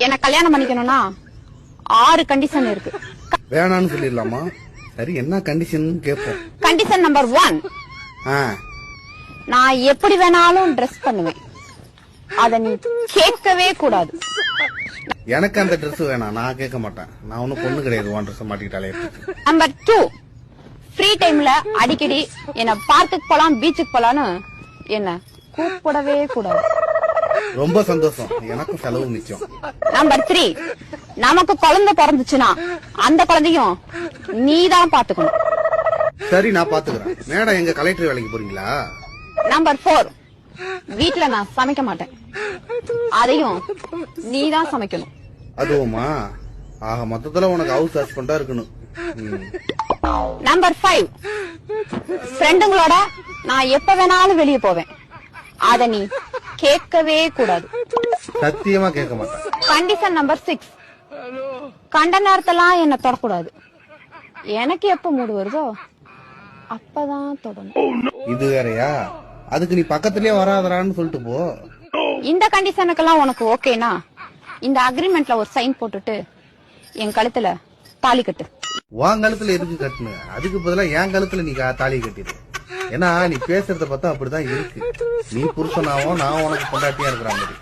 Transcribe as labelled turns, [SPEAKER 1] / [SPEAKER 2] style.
[SPEAKER 1] என்ன கல்யாணம் பண்ணிக்கணும்னா 6 கண்டிஷன் இருக்கு.
[SPEAKER 2] வேணான்னு சொல்லிடலாமா? சரி, என்ன கண்டிஷன் கேட்போம்.
[SPEAKER 1] கண்டிஷன் நம்பர் 1, நான் எப்படி வேணாலும் ட்ரெஸ் பண்ணுவேன். அத நீ கேட்கவே கூடாது.
[SPEAKER 2] எனக்கு அந்த ட்ரெஸ் வேணாம், நான் கேட்க மாட்டேன். நான் ஒன்னும் பொண்ணு கிடையாது, உன் ட்ரெஸ் மாட்டிக்கிட்டாலே.
[SPEAKER 1] நம்பர் 2, ஃப்ரீ டைம்ல அடிக்கடி என்ன பார்க்குக்கு போலாம், பீச்சுக்கு போலான்னு என்ன கூப்பிடவே கூடாது.
[SPEAKER 2] ரொம்ப சந்தோஷம், எனக்கும் செலவு மிச்சம்.
[SPEAKER 1] நம்பர் 3, நமக்கு குழந்தை பிறந்துச்சுன்னா அந்த குழந்தையும் நீதான் பாத்துக்கணும்.
[SPEAKER 2] சரி, நான் பாத்துக்கிறேன். மேடம், எங்க கலெக்டர் வேலைக்கு போறீங்களா?
[SPEAKER 1] நம்பர் 4, வீட்டுல நான் சமைக்க மாட்டேன், அதையும் நீதான் சமைக்கணும்.
[SPEAKER 2] அதுவுமா? ஆக மொத்தத்துல உனக்கு ஹவுஸ் ஹஸ்பண்டா இருக்கணும்.
[SPEAKER 1] நம்பர் 5, ஃப்ரெண்டுங்களோட நான் எப்ப வேணாலும் வெளியே போவேன். அத நீ கேட்கவே கூடாது.
[SPEAKER 2] சத்தியமா கேட்க மாட்டேன்.
[SPEAKER 1] கண்டிஷன் நம்பர் 6, கண்ட நேரத்தெல்லாம் என்ன தொடக்கூடாது. எனக்கு எப்ப மூடு வருதோ அப்பதான் தொடணும்.
[SPEAKER 2] இது வேறயா? அதுக்கு நீ பக்கத்திலேயே வராதரான்னு சொல்லிட்டு போ.
[SPEAKER 1] இந்த கண்டிஷனுக்கெல்லாம் உனக்கு ஓகேனா இந்த அக்ரிமெண்ட்ல ஒரு சைன் போட்டுட்டு என் கழுத்துல தாலி கட்டு.
[SPEAKER 2] உன் கழுத்துல எதுக்கு கட்டுன? அதுக்கு பதிலா என் கழுத்துல நீ தாலி கட்டிடு. ஏன்னா நீ பேசுறத பார்த்தா அப்படிதான் இருக்கு. நீ புருஷனாவும் நான் உனக்கு பொண்டாட்டியா இருக்கிற மாதிரி.